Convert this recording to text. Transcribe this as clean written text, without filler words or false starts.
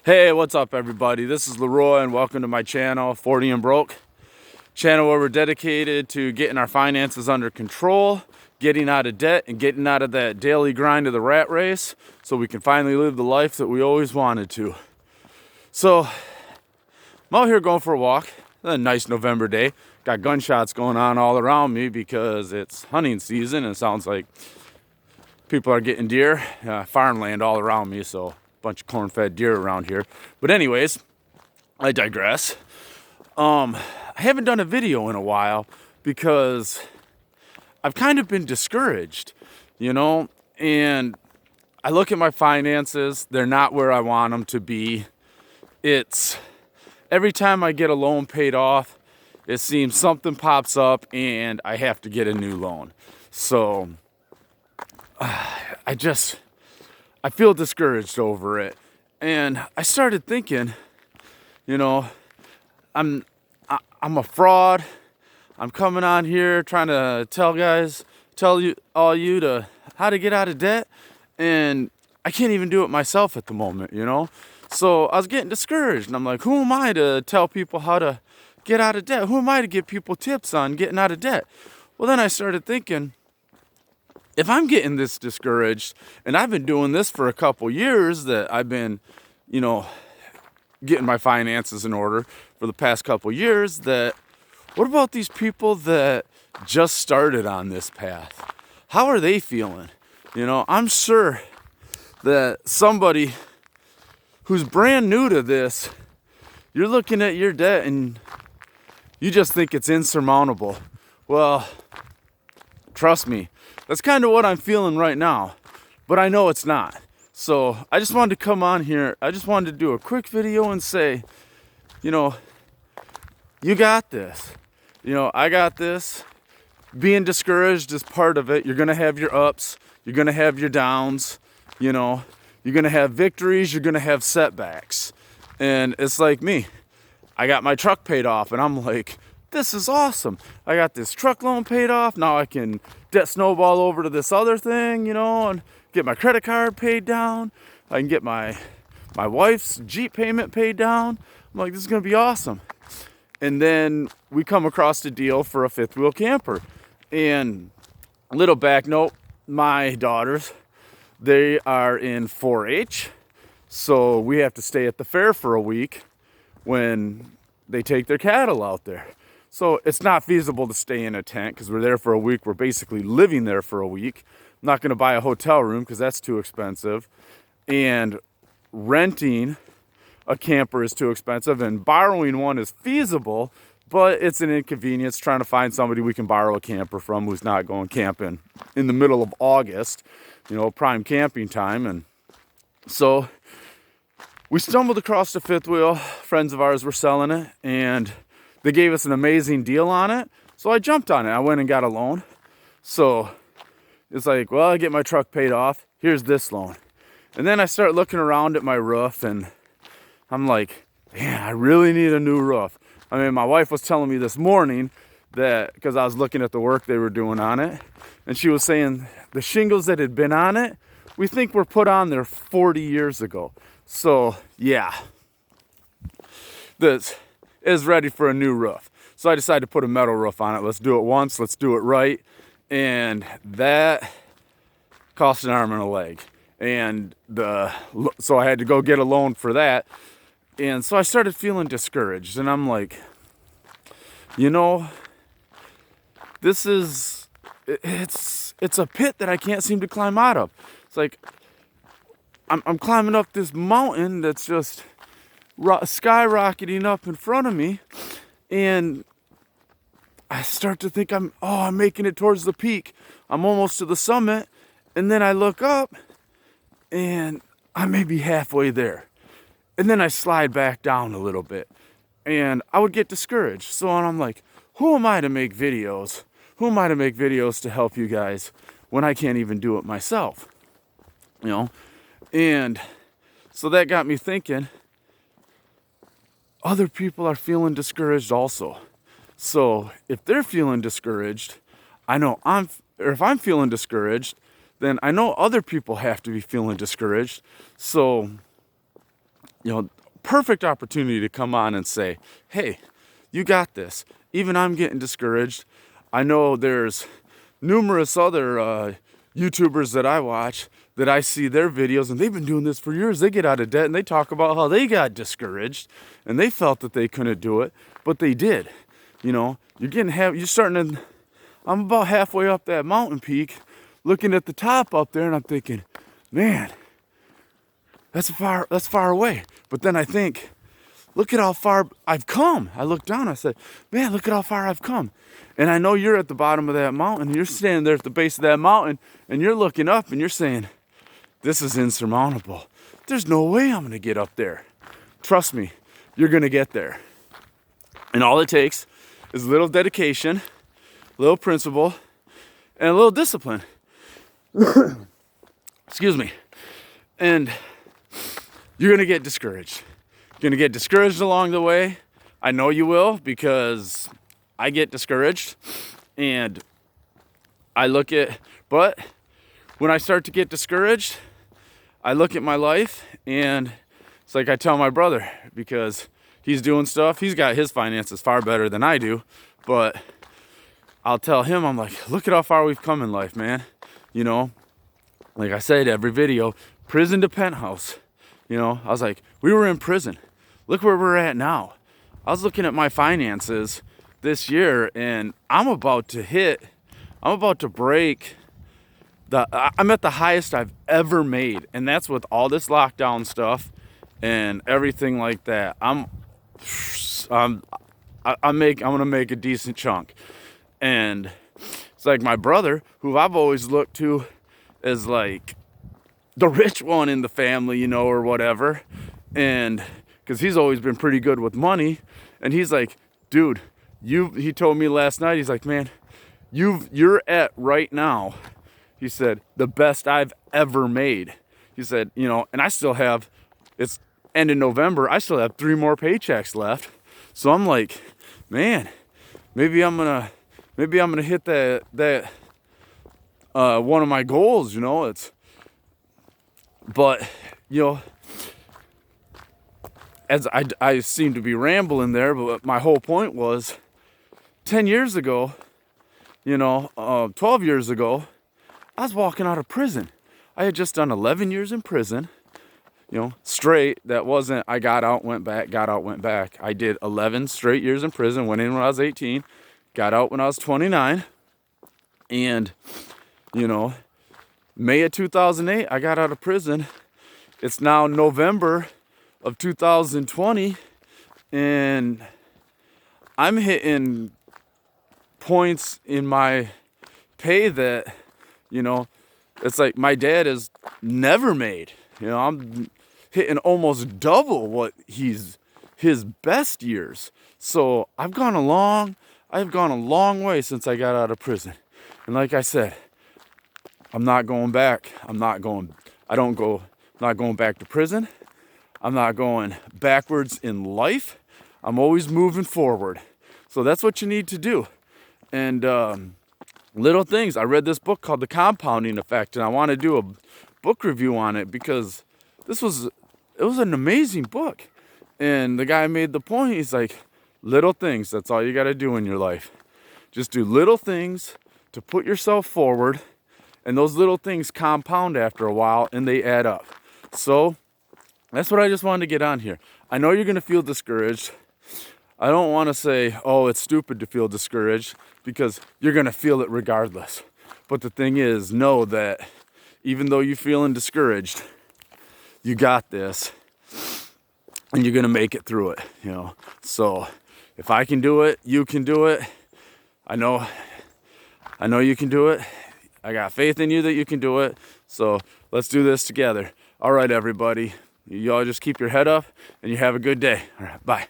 Hey, what's up everybody? This is Leroy and welcome to my channel, 40 and Broke. Channel where we're dedicated to getting our finances under control, getting out of debt, and getting out of that daily grind of the rat race so we can finally live the life that we always wanted to. So, I'm out here going for a walk. A nice November day. Got gunshots going on all around me because it's hunting season and it sounds like people are getting deer. Farmland all around me, so bunch of corn-fed deer around here. But anyways, I digress. I haven't done a video in a while because I've kind of been discouraged, and I look at my finances, they're not where I want them to be. It's every time I get a loan paid off, it seems something pops up and I have to get a new loan. So I feel discouraged over it. And I started thinking, I'm a fraud. I'm coming on here trying to tell you to how to get out of debt, and I can't even do it myself at the moment, So I was getting discouraged, and I'm like, who am I to tell people how to get out of debt? Who am I to give people tips on getting out of debt? Well, then I started thinking, if I'm getting this discouraged, and I've been doing this for a couple years, that I've been, getting my finances in order for the past couple years, that what about these people that just started on this path? How are they feeling? I'm sure that somebody who's brand new to this, you're looking at your debt and you just think it's insurmountable. Well, trust me, that's kind of what I'm feeling right now, but I know it's not. So I just wanted to come on here. I just wanted to do a quick video and say, you got this. I got this. Being discouraged is part of it. You're going to have your ups. You're going to have your downs. You're going to have victories. You're going to have setbacks. And it's like me. I got my truck paid off and I'm like, this is awesome. I got this truck loan paid off. Now I can debt snowball over to this other thing, and get my credit card paid down. I can get my wife's Jeep payment paid down. I'm like, this is going to be awesome. And then we come across a deal for a fifth wheel camper. And a little back note, my daughters, they are in 4-H. So we have to stay at the fair for a week when they take their cattle out there. So it's not feasible to stay in a tent because we're there for a week. We're basically living there for a week. I'm not going to buy a hotel room because that's too expensive. And renting a camper is too expensive. And borrowing one is feasible, but it's an inconvenience trying to find somebody we can borrow a camper from who's not going camping in the middle of August, prime camping time. And so we stumbled across the fifth wheel. Friends of ours were selling it, and they gave us an amazing deal on it. So I jumped on it. I went and got a loan. So it's like, well, I get my truck paid off. Here's this loan. And then I start looking around at my roof and I'm like, man, I really need a new roof. I mean, my wife was telling me this morning that, because I was looking at the work they were doing on it, and she was saying the shingles that had been on it, we think were put on there 40 years ago. So yeah, this is ready for a new roof. So I decided to put a metal roof on it. Let's do it once. Let's do it right. And that cost an arm and a leg. And so I had to go get a loan for that. And so I started feeling discouraged. And I'm like, this is, it's a pit that I can't seem to climb out of. It's like, I'm climbing up this mountain that's just skyrocketing up in front of me, and I start to think I'm making it towards the peak. I'm almost to the summit, and then I look up and I may be halfway there, and then I slide back down a little bit, and I would get discouraged. So I'm like, who am I to make videos? Who am I to make videos to help you guys when I can't even do it myself? And so that got me thinking, other people are feeling discouraged also. So if they're feeling discouraged, if I'm feeling discouraged, then I know other people have to be feeling discouraged. So perfect opportunity to come on and say, hey, you got this. Even I'm getting discouraged. I know there's numerous other YouTubers that I watch that I see their videos, and they've been doing this for years. They get out of debt and they talk about how they got discouraged and they felt that they couldn't do it, but they did. You're starting to, I'm about halfway up that mountain peak, looking at the top up there, and I'm thinking, man, that's far away. But then I think, look at how far I've come. I looked down, I said, man, look at how far I've come. And I know you're at the bottom of that mountain. You're standing there at the base of that mountain, and you're looking up, and you're saying, this is insurmountable. There's no way I'm going to get up there. Trust me, you're going to get there. And all it takes is a little dedication, a little principle, and a little discipline. Excuse me. And you're going to get discouraged. You're going to get discouraged along the way. I know you will, because I get discouraged. And but when I start to get discouraged, I look at my life, and it's like I tell my brother, because he's doing stuff. He's got his finances far better than I do. But I'll tell him, I'm like, look at how far we've come in life, man. Like I said, every video, prison to penthouse. I was like, we were in prison. Look where we're at now. I was looking at my finances this year, and I'm about to break I'm at the highest I've ever made. And that's with all this lockdown stuff and everything like that. I'm gonna make a decent chunk. And it's like my brother, who I've always looked to as like the rich one in the family, or whatever. And because he's always been pretty good with money. And he's like, dude, he told me last night, he's like, man, you're at right now, he said, the best I've ever made. He said, and I still have, it's end of November, I still have 3 more paychecks left. So I'm like, man, maybe I'm gonna hit that one of my goals, but as I seem to be rambling there, but my whole point was 10 years ago, 12 years ago, I was walking out of prison. I had just done 11 years in prison, straight. That wasn't, I got out, went back, got out, went back. I did 11 straight years in prison, went in when I was 18, got out when I was 29. And, May of 2008, I got out of prison. It's now November of 2020, and I'm hitting points in my pay that, it's like my dad has never made. I'm hitting almost double what his best years. So I've gone a long way since I got out of prison. And like I said, I'm not going back. I'm not going back to prison. I'm not going backwards in life. I'm always moving forward. So that's what you need to do. And little things. I read this book called The Compounding Effect, and I want to do a book review on it because it was an amazing book. And the guy made the point, he's like, little things, that's all you got to do in your life. Just do little things to put yourself forward, and those little things compound after a while, and they add up. So that's what I just wanted to get on here. I know you're going to feel discouraged. I don't want to say, oh, it's stupid to feel discouraged, because you're going to feel it regardless. But the thing is, know that even though you're feeling discouraged, you got this, and you're going to make it through it, So if I can do it, you can do it. I know you can do it. I got faith in you that you can do it. So let's do this together. All right, everybody. You all just keep your head up, and you have a good day. All right, bye.